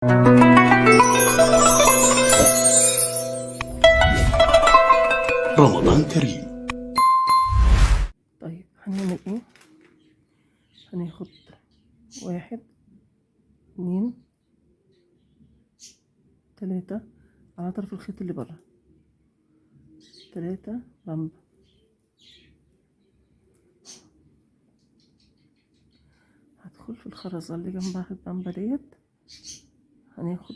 رمضان كريم. طيب هنعمل ايه؟ هناخد 1 2 3 على طرف الخيط اللي بره، 3 بامبا، هدخل في الخرزة اللي جنبها البامبا ديت، هناخد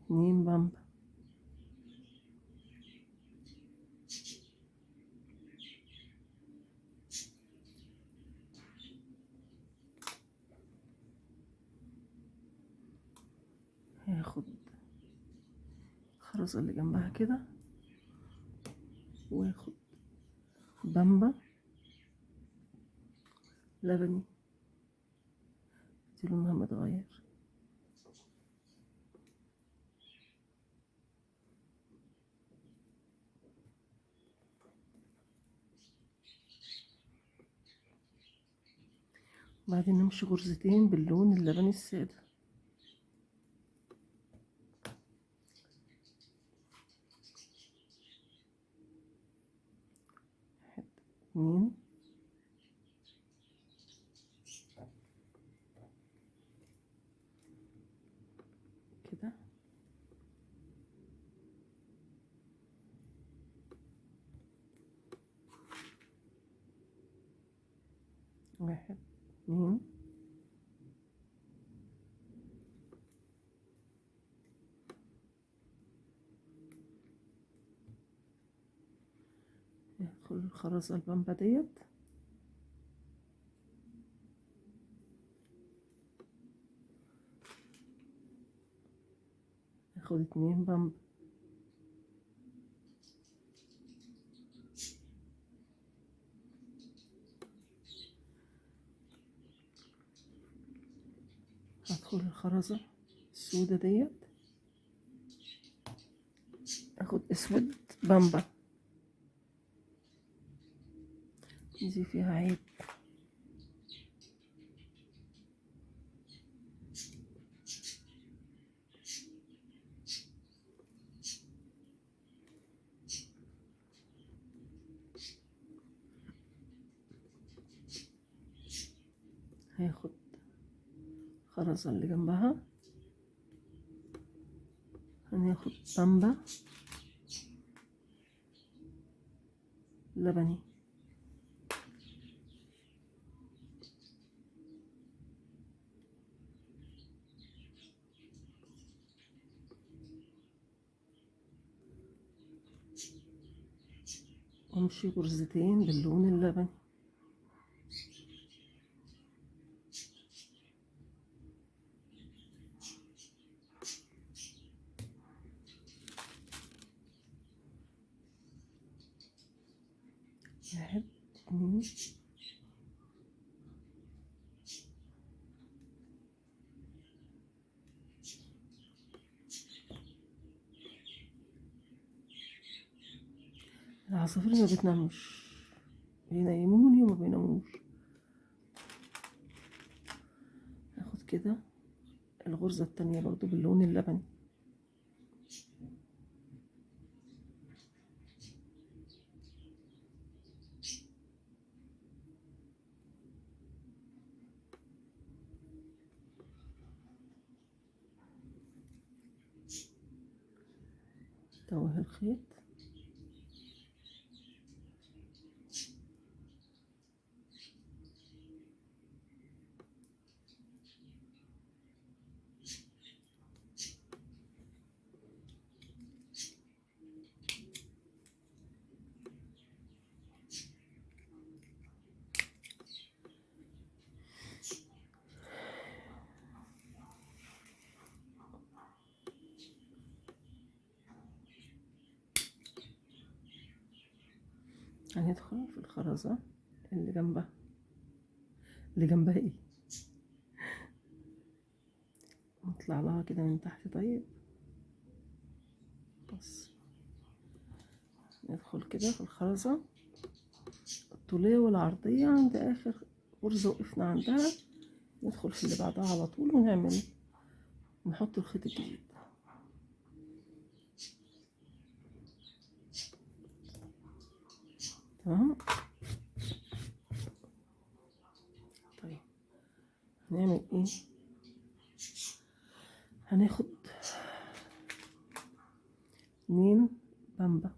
2 بامبا، هاخد الخرزة اللي جنبها كده واخد بامبا لبني دي لونها متغير، وبعدين نمشي غرزتين باللون اللبني السادة، 2 كده، 1 2 ندخل الخرزة البامبا ديت، ناخد 2 بامبا، هدخل الخرزة السودة ديت، اخد اسود بامبا دي فيها عيب، هاخد الخرزة اللي جنبها، هناخد بامبا لبني، وامشي غرزتين باللون اللبني، واحد 2 العصافير ما بتنامش، بينيموني وما بيناموش، هاخد كده الغرزة التانية برضو باللون اللبني، توه الخيط، هندخل في الخرزة اللي جنبها، اللي جنبها ايه، نطلع لها كده من تحت. طيب بس ندخل كده في الخرزة الطولية والعرضية عند آخر غرزة وقفنا عندها، ندخل في اللي بعدها على طول ونعمل نحط الخيط الجديد. تمام. طيب هنعمل ايه؟ هناخد 2 بامبا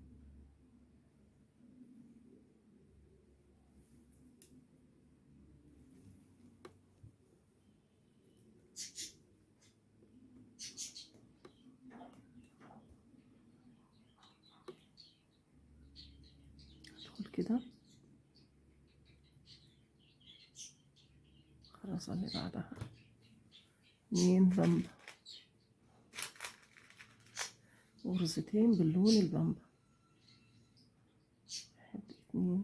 ندخل كده. خلاص اللي بعدها 2 بامبا، غرزتين باللون البامبا. 1 2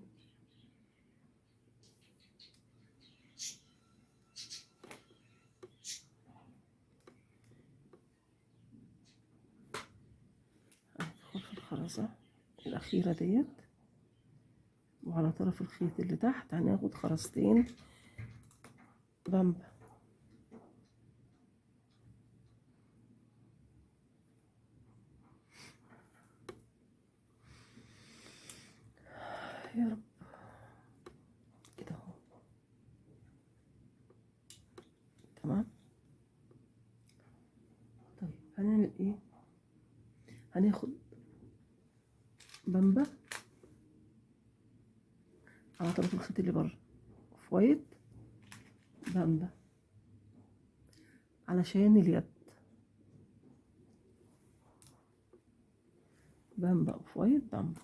هندخل في الخرزة الأخيرة ديت، وعلى طرف الخيط اللي تحت هناخد خرزتين بامبا. يا رب كده اهو. تمام. طيب هنعمل ايه؟ هناخد بامبا على طرف الخيط اللي بره، اوف وايت بامبا علشان اليد، بامبا اوف وايت بامبا.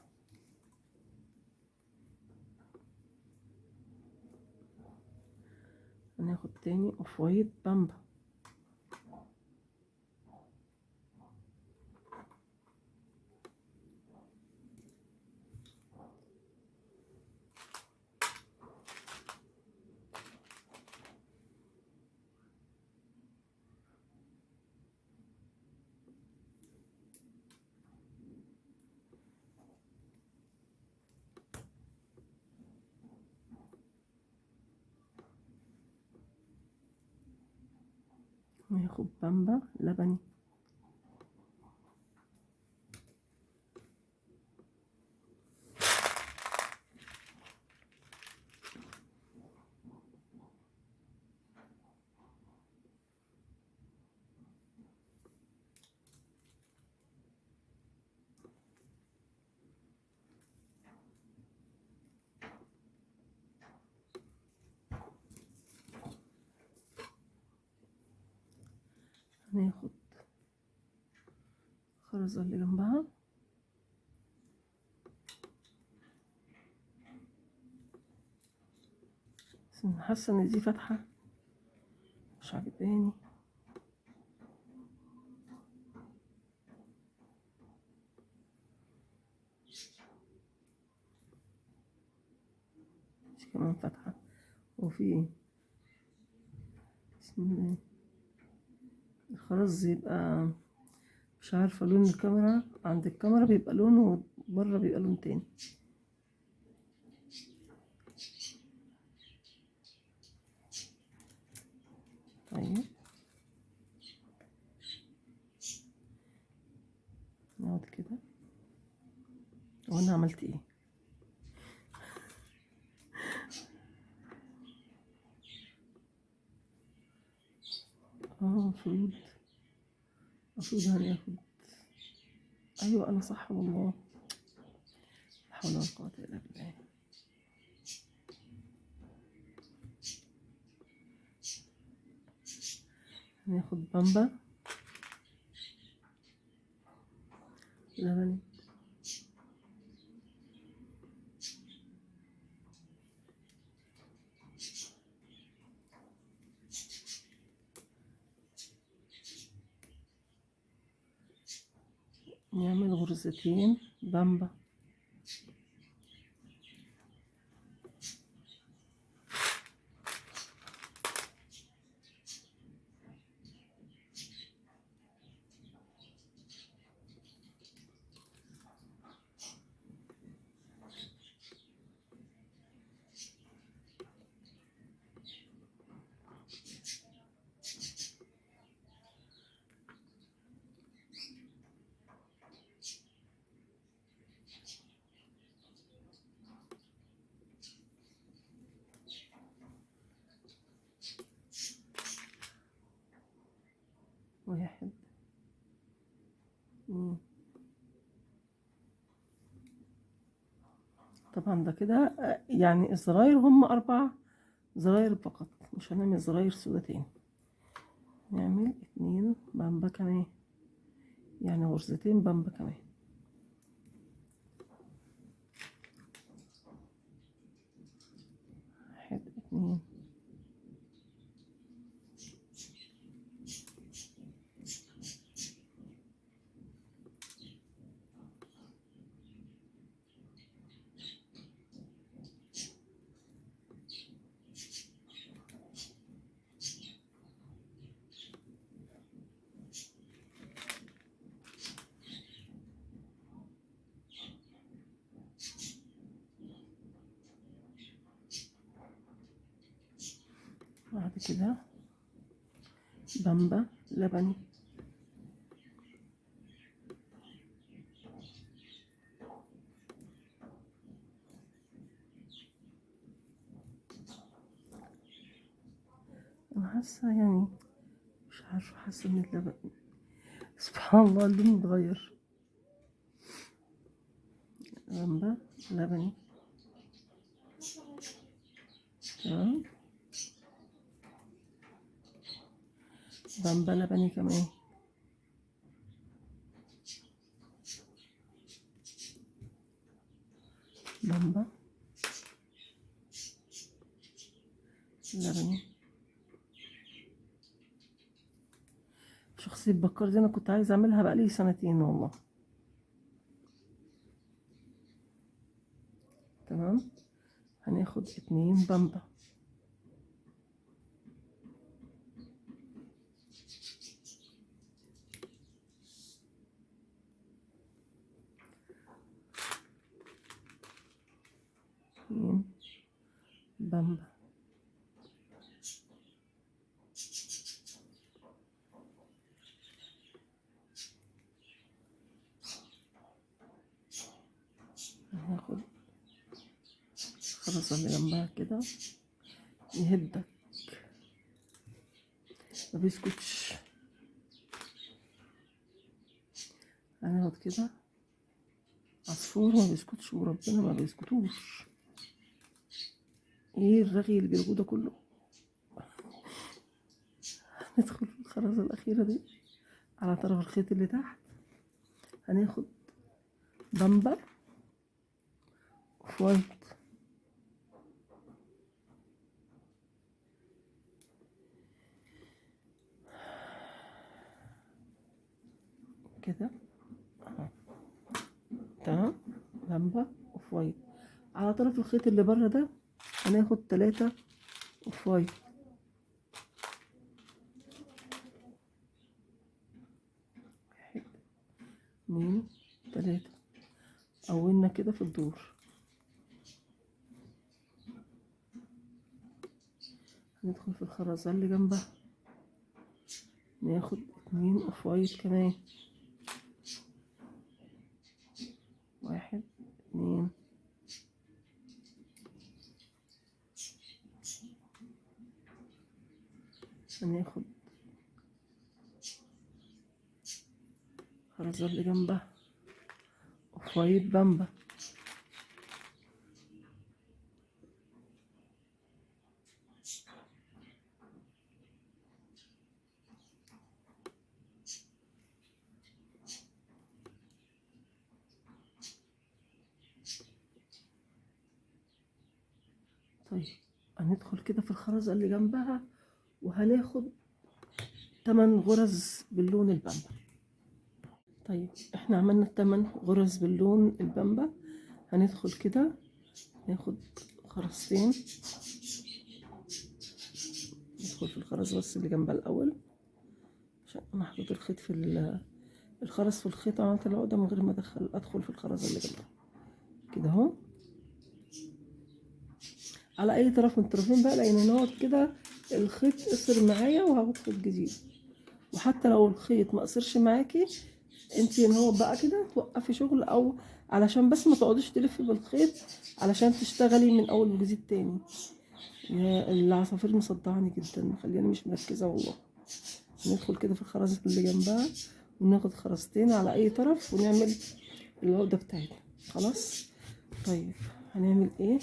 هناخد تاني اوف وايت بامبا، وناخد بامبا لبني. هناخد الخرزة اللي جنبها بس حاسة ان دي فتحة مش عجباني. مش كمان فتحة وفي بسم الله الخرز يبقى مش عارفة لون الكاميرا، عند الكاميرا بيبقى لون وبره بيبقى لون تاني. طيب نقعد كده. وانا عملت ايه؟ المفروض هناخد، ايوه انا صح والله، لا حول ولا قوة الا بالله. هناخد بامبا لبني، نعمل غرزتين بامبا. 1 2. طبعا ده كده يعني الزراير هم 4 زراير فقط، مش هنعمل زراير سودا تاني. نعمل 2 بامبا كمان، يعني غرزتين بامبا كمان. 1 2. بعد كده بامبا لبني. انا حاسه يعني مش عارفه، حاسه ان اللبن سبحان الله اللون اتغير. بامبا لبني. تمام. بامبا لبني كمان. بامبا لبني. شخصية بكار دي انا كنت عايزة اعملها بقالي 2 والله. تمام. هناخد 2 بامبا. اتنين بامبا. هناخد الخرزة اللي جنبها كده يهدك، ما بيسكتش. هناخد كده عصفور ما بيسكتش، وربنا ما بيسكتوش. ايه الرغي اللي بيرجوه ده كله؟ ندخل في الخرزة الأخيرة دي على طرف الخيط اللي تحت. هناخد بامبا اوف وايت. كده اهو. تمام. بامبا اوف وايت على طرف الخيط اللي بره ده. هناخد 3 اوف وايت. 1 2 3. قولنا كده في الدور. هندخل في الخرزة اللي جنبها، ناخد 2 اوف وايت كمان. 1 2. هناخد الخرزة اللي جنبها اوف وايت بامبا. طيب هندخل كده في الخرزة اللي جنبها وهناخد 8 غرز باللون البامبا. طيب احنا عملنا 8 غرز باللون البامبا. هندخل كده ناخد خرزتين. ندخل في الخرز بس اللي جنبها الاول، عشان انا حطيت الخيط في الخرز في الخيط، عملت العقدة من غير ما ادخل في الخرز اللي جنبها كده اهو، على اي طرف من الطرفين بقى، لان هو كده الخيط قصر معايا وهاخد خيط جديد. وحتى لو الخيط ما قصرش معاكي انتي ان هو بقى كده توقفي شغل، او علشان بس ما تقعديش تلفي بالخيط علشان تشتغلي من اول وجديد تاني. يا العصافير مصدعني جدا، مخليني مش مركزه والله. ندخل كده في الخرز اللي جنبها وناخد خرزتين على اي طرف ونعمل العقدة بتاعتنا. خلاص. طيب هنعمل ايه؟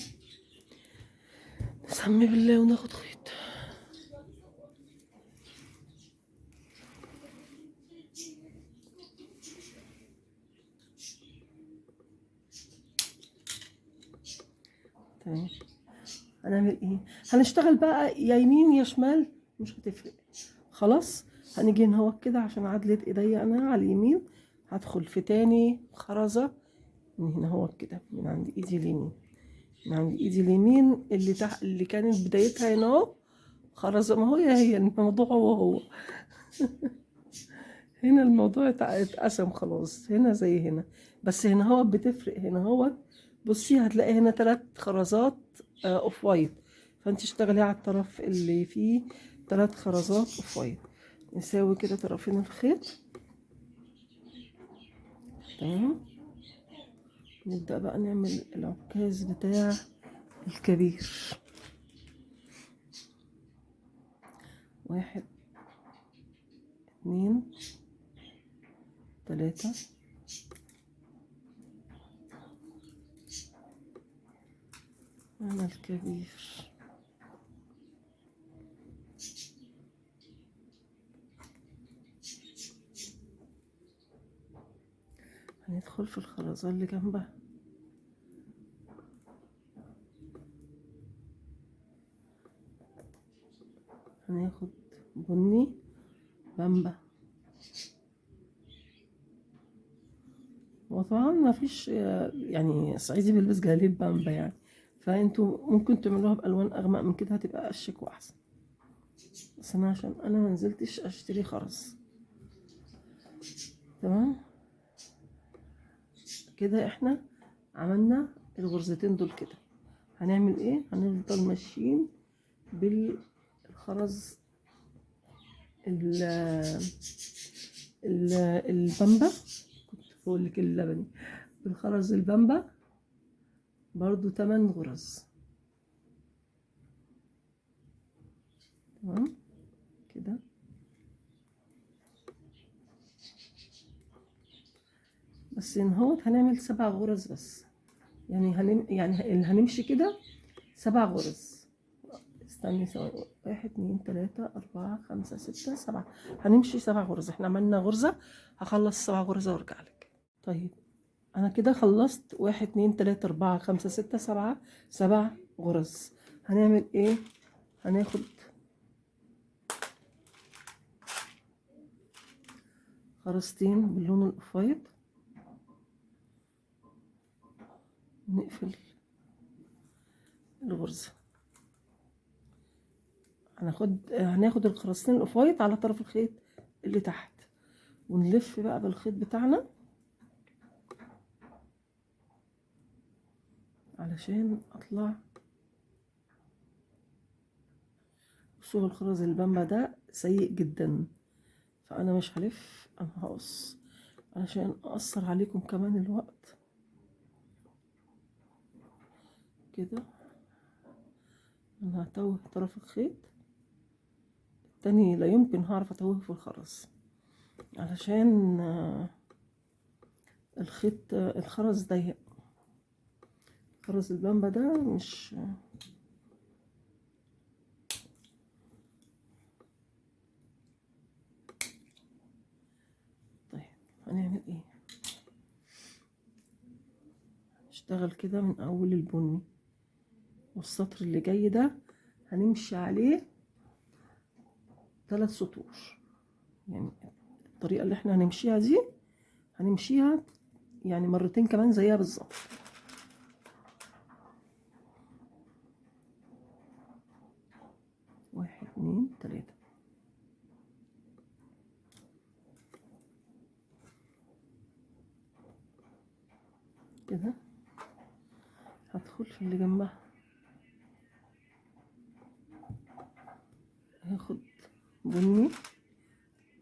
نسمي بالله وناخد خيط. تمام. هنعمل ايه؟ هنشتغل بقى يا يمين يا شمال، مش هتفرق. خلاص. هنيجي هنا هو كده عشان عدلة ايديا انا على اليمين، هدخل في تاني خرزة من هنا هو كده، من عند ايدي اليمين، من عند ايدي اليمين اللي تحت اللي كانت بدايتها هنا اهو خرزة. ما هو هي الموضوع هو هنا الموضوع اتقسم خلاص، هنا زي هنا، بس هنا هو بتفرق. هنا هو بصي هتلاقي هنا 3 خرزات اوف وايت، فانت اشتغلي على الطرف اللي فيه 3 خرزات اوف وايت. نساوي كده طرفين الخيط. تمام. نبدأ بقى نعمل العكاز بتاع الكبير. 1 2 3 أنا الكبير. هندخل في الخرزة اللي جنبها، هناخد بني بامبا. وطبعا ما فيش يعني صعيدي بيلبس جلاليب بامبا يعني، فانتوا ممكن تعملوها بالوان اغمق من كده، هتبقى اشيك واحسن. بس انا عشان انا منزلتش اشتري خرز. تمام. كده احنا عملنا الغرزتين دول كده. هنعمل ايه؟ هنفضل ماشيين بالخرز ال البامبا، كنت بقول لك اللبني، بالخرز البامبا برضو 8 غرز. تمام كده. بس ان هو هنعمل 7 غرز بس، يعني يعني هنمشي كده 7 غرز. استني ثواني، 1 2 3 4 5 6 7، هنمشي 7 غرز. احنا عملنا غرزة، هخلص 7 غرزة وارجع لك. طيب انا كده خلصت 1 2 3 4 5 6 7، 7 غرز. هنعمل ايه؟ هناخد خرزتين باللون الاوفايت ونقفل الغرزة. هناخد الخرزتين الاوفايت على طرف الخيط اللي تحت، ونلف بقى بالخيط بتاعنا علشان اطلع. بصوا الخرز البامبا ده سيء جدا، فانا مش هلف، انا هقص علشان اقصر عليكم كمان الوقت. كده انا هتوه طرف الخيط التاني، لا يمكن هعرف اتوه في الخرز علشان الخيط الخرز ضيق. خرز البامبا ده مش طيب. هنعمل ايه؟ نشتغل كده من اول البني، والسطر اللي جاي ده هنمشي عليه 3 سطور. يعني الطريقة اللي احنا هنمشيها دي هنمشيها يعني مرتين كمان زيها بالظبط. 1 2 3 كده. هدخل في اللي جنبها، هاخد بني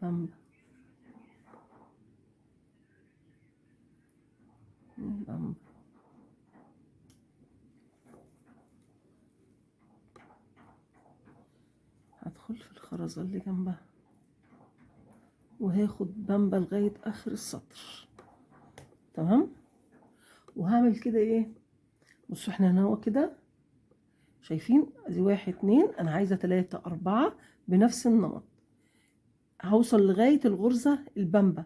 بامبا بامبا، هدخل في الخرزة اللي جنبها وهاخد بامبا لغاية اخر السطر. تمام. وهعمل كده ايه، بصوا احنا هنا هو كده شايفين، ادي 1 2، انا عايزة 3 4 بنفس النمط. هوصل لغاية الغرزة البامبا،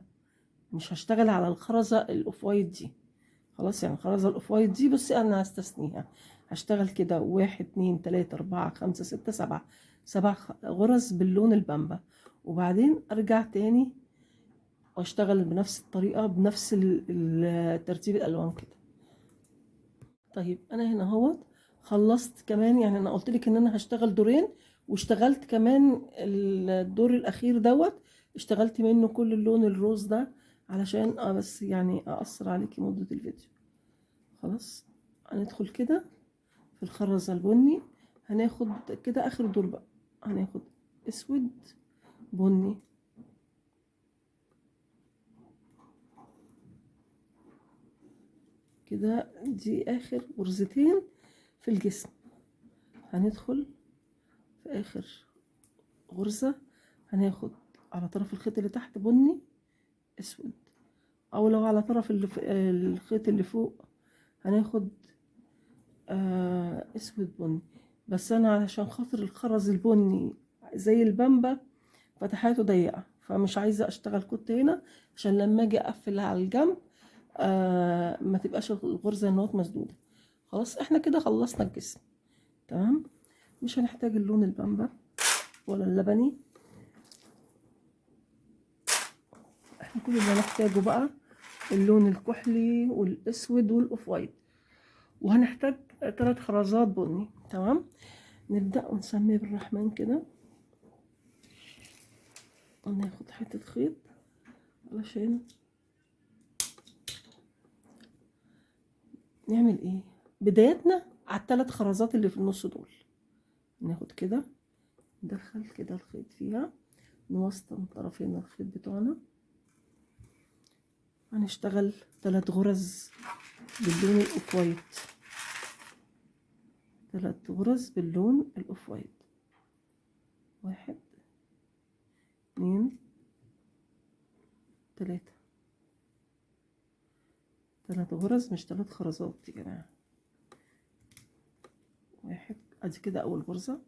مش هشتغل على الخرزة الاوف وايت دي خلاص. يعني الخرزة الاوف وايت دي بصي انا هستثنيها، هشتغل كده 1 2 3 4 5 6 7، 7 غرز باللون البامبا، وبعدين ارجع تاني واشتغل بنفس الطريقة بنفس ترتيب الالوان كده. طيب انا هنا اهوت خلصت كمان، يعني انا قلت لك ان انا هشتغل دورين، واشتغلت كمان الدور الاخير دوت اشتغلت منه كل اللون الروز ده علشان بس يعني اقصر عليكي مدة الفيديو. خلاص هندخل كده في الخرزة البني، هناخد كده اخر دور بقى، هناخد اسود بني كده، دي اخر غرزتين في الجسم. هندخل في اخر غرزة، هناخد على طرف الخيط اللي تحت بني اسود، او لو على طرف الخيط اللي فوق هناخد اسود بني. بس انا علشان خاطر الخرز البني زي البامبا فتحاته ضيقة، فمش عايزة اشتغل كنت هنا عشان لما اجي اقفل على الجنب ما تبقاش الغرزة النوت مسدودة. خلاص احنا كده خلصنا الجسم. تمام. مش هنحتاج اللون البامبا ولا اللبني، احنا كل اللي هنحتاجه بقى اللون الكحلي والاسود والاوف وايت، وهنحتاج 3 خرزات بني. تمام. نبدأ ونسمي بالرحمن كده، وناخد حتة خيط علشان نعمل ايه بدايتنا على ال3 خرزات اللي في النص دول. ناخد كده ندخل كده الخيط فيها، نوسطن طرفين الخيط بتوعنا، هنشتغل 3 غرز باللون الاوف وايت، 3 غرز باللون الاوف وايت، 1 2 3، 3 غرز مش 3 خرزات يا جماعة. 1 ادي كده اول غرزة،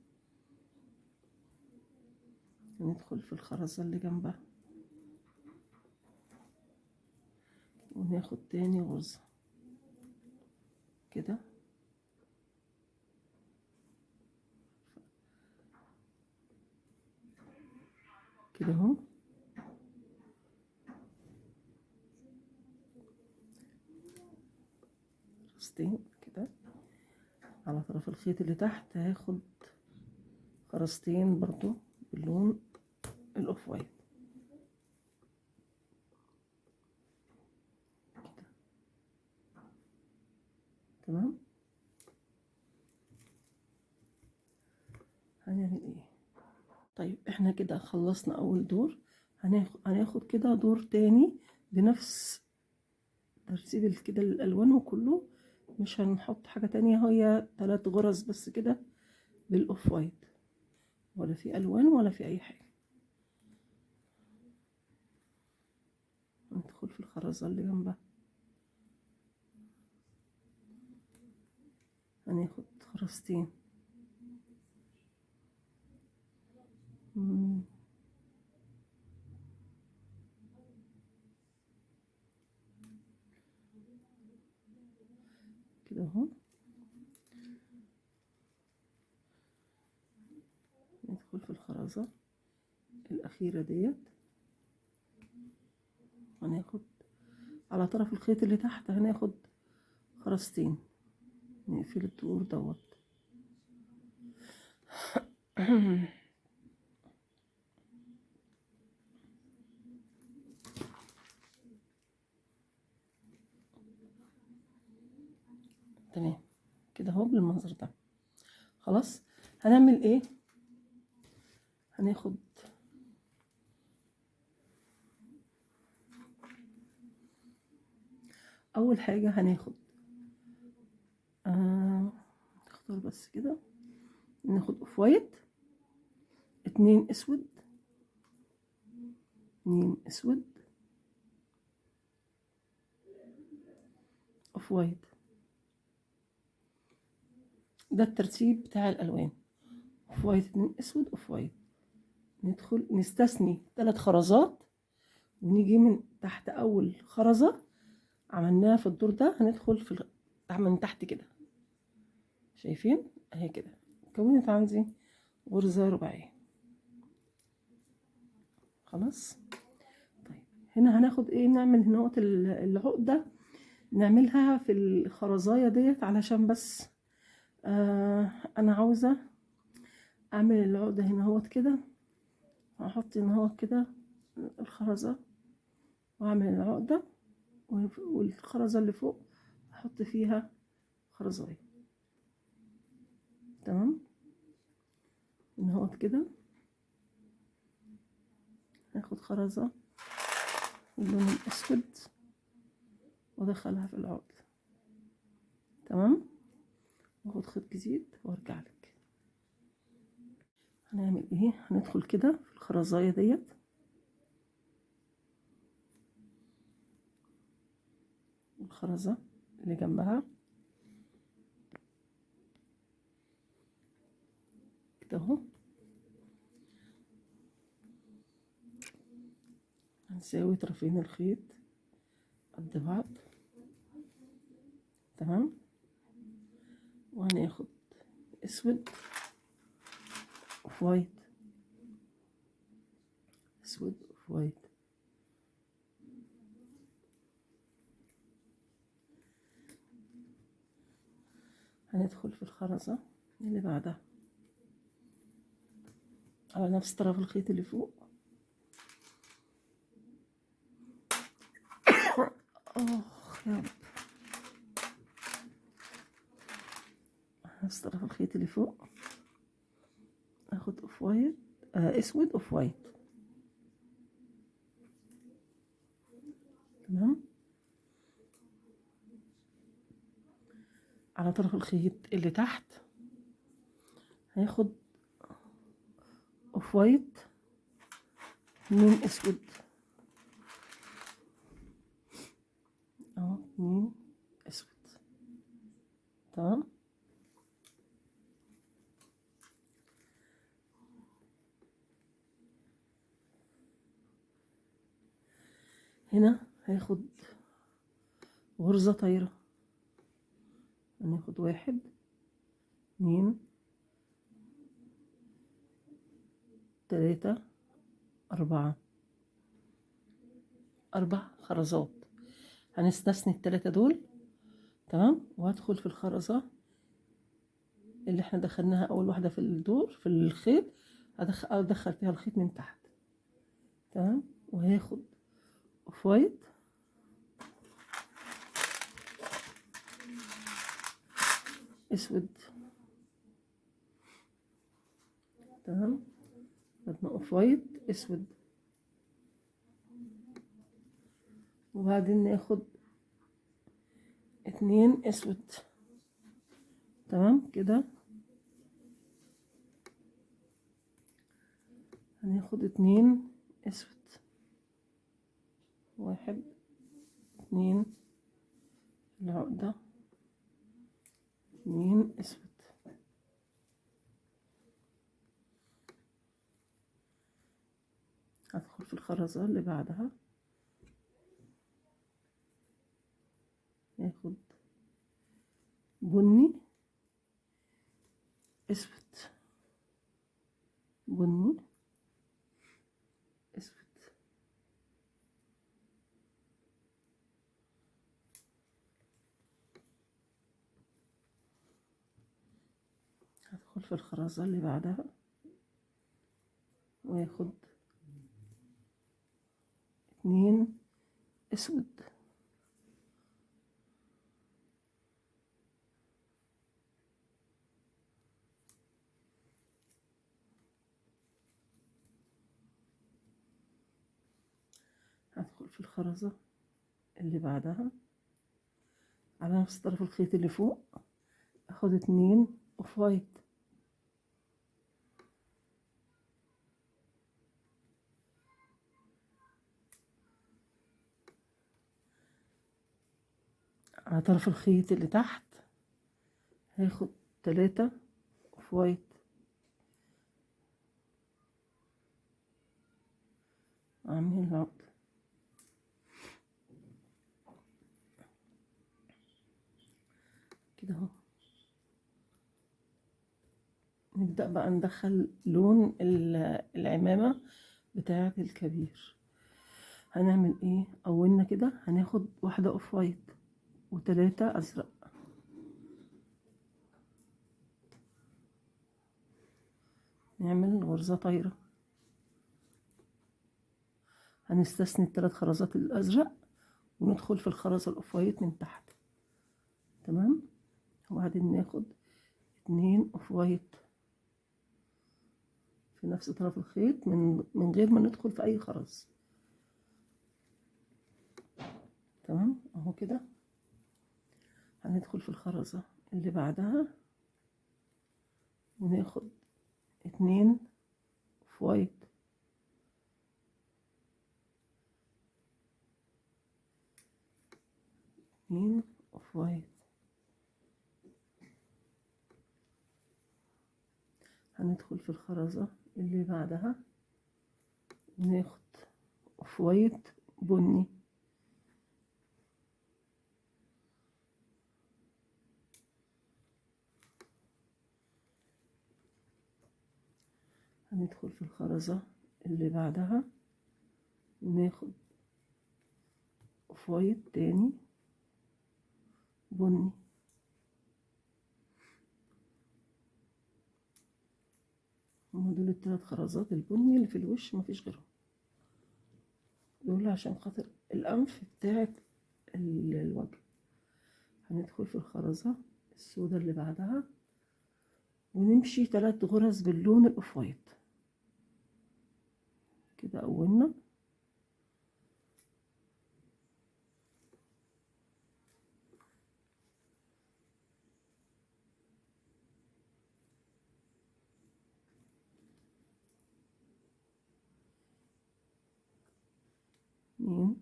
ندخل في الخرزة اللي جنبها وناخد تاني غرزة كده، كده اهو. خرزتين كده على طرف الخيط اللي تحت، هاخد خرزتين برضو باللون الاوف وايت كده. تمام. هنعمل ايه؟ طيب احنا كده خلصنا اول دور، هناخد كده دور تاني بنفس ترتيب كده الالوان وكله، مش هنحط حاجة تانية، هي 3 غرز بس كده بالاوف وايت، ولا في الوان ولا في اي حاجة. ندخل في الخرزة اللي جنبها، هناخد خرزتين كده اهو. ندخل في الخرزة الأخيرة ديت، هناخد على طرف الخيط اللي تحت هناخد خرزتين، نقفل الدور دوت. تمام كده اهو بالمنظر ده. خلاص هنعمل ايه، هناخد اول حاجة هناخد نختار بس كده، ناخد اوف وايت 2 اسود اتنين اسود اوف وايت. ده الترتيب بتاع الالوان، اوف وايت اتنين اسود اوف وايت. ندخل نستثني 3 خرزات ونيجي من تحت اول خرزة عملناها في الدور ده هندخل في من تحت كده، شايفين اهي كده كونت عندي غرزة رباعية. خلاص. طيب هنا هناخد ايه، نعمل هنا العقدة نعملها في الخرزاية ديت علشان بس انا عاوزة اعمل العقدة هنا اهوت كده. هحط هنا اهوت كده الخرزة واعمل العقدة، والخرزة اللي فوق احط فيها خرزاية. تمام. هنا اهوت كده هاخد خرزة باللون الاسود وادخلها في العقدة. تمام. واخد خيط جديد وارجع لك. هنعمل ايه، هندخل كده في الخرزاية ديت الخرزة اللي جنبها كده اهو. هنساوي طرفين الخيط قد بعض. تمام. وهناخد اسود اوف وايت، اسود اوف وايت. هندخل في الخرزة اللي بعدها على نفس طرف الخيط اللي فوق. اخ يا رب. نفس طرف الخيط اللي فوق اخد اوف وايت، اسود اوف وايت. تمام. على طرف الخيط اللي تحت هياخد اوف وايت اتنين اسود اهو، اتنين اسود. تمام. هنا هياخد غرزة طايرة. هناخد واحد اتنين تلاتة أربعة، 4 خرزات. هنستثني التلاتة دول. تمام. وهدخل في الخرزة اللي احنا دخلناها أول واحدة في الدور في الخيط، أدخل فيها الخيط من تحت. تمام. وهاخد اوف وايت اسود. تمام. خدنا اوف وايت اسود، وبعدين ناخد اتنين اسود. تمام كده. هناخد اتنين اسود، واحد اتنين العقدة اتنين اسود. هدخل في الخرزة اللي بعدها ناخد بني اسود، بني اسود. هدخل في الخرزة اللي بعدها واخد اتنين اسود. هدخل في الخرزة اللي بعدها على نفس طرف الخيط اللي فوق اخد اتنين اوف وايت. على طرف الخيط اللي تحت هاخد 3 اوف وايت، اعمل العقدة كده اهو. نبدأ بقى ندخل لون العمامة بتاعة الكبير. هنعمل ايه؟ اولنا كده هناخد واحدة اوف وايت و3 ازرق، نعمل غرزة طايرة، هنستثني ال3 خرزات الازرق وندخل في الخرزة الاوف وايت من تحت. تمام. وبعدين ناخد 2 اوف وايت في نفس طرف الخيط من غير ما ندخل في اي خرز. تمام اهو كده. هندخل في الخرزة اللي بعدها وناخد 2 اوف وايت، اوف وايت. هندخل في الخرزة اللي بعدها وناخد اوف وايت بني، هندخل في الخرزة اللي بعدها وناخد اوف وايت تاني بني. هما دول ال3 خرزات البني اللي في الوش، مفيش غيرهم دول عشان خاطر الانف بتاعت الوجه. هندخل في الخرزة السوداء اللي بعدها ونمشي 3 غرز باللون الاوف وايت كده. اولنا اتنين،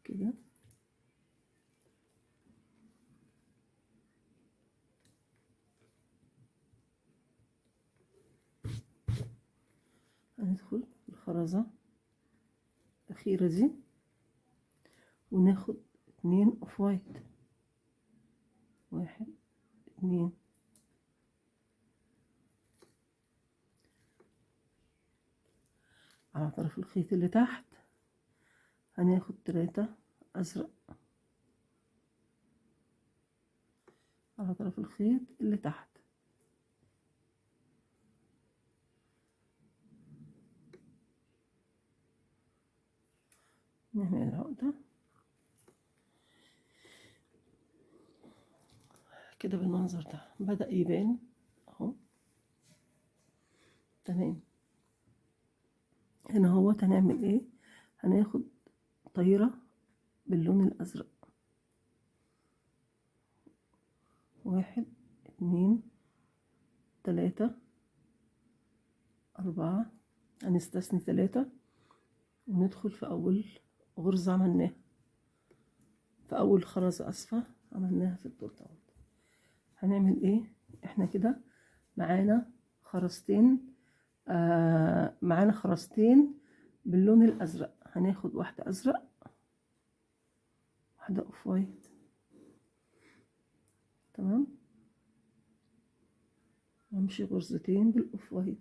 كده هندخل في الخرزة الأخيرة دي وناخد 2 اوف وايت، 1 2. على طرف الخيط اللي تحت هناخد 3 أزرق على طرف الخيط اللي تحت. نعمل العقدة كده بالمنظر ده، بدأ يبان اهو. تمام. هنا هو هنعمل ايه؟ هناخد طايرة باللون الأزرق، 1 2 3 4. هنستثني 3 وندخل في أول غرزة عملناها، في أول خرزة أسفة عملناها في الدور دوت. هنعمل ايه؟ احنا كده معانا خرزتين، معانا خرزتين باللون الأزرق. هناخد واحدة أزرق، واحدة أوف وايت. تمام. وامشي غرزتين بالأوف وايت.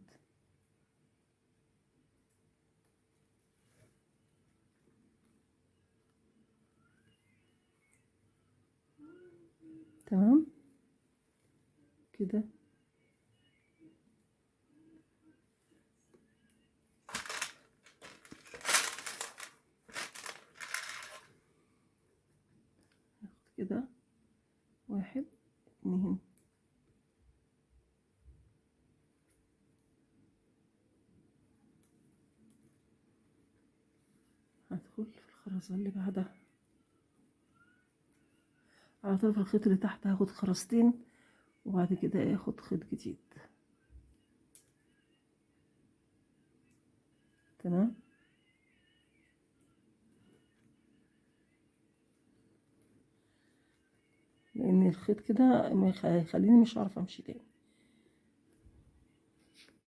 تمام كده. كده 1 2. هدخل في الخرزة اللي بعدها على طرف الخيط اللي تحت هاخد خرزتين وبعد كده اخد خيط جديد. تمام. لان الخيط كده هيخليني مش عارفه امشي تاني.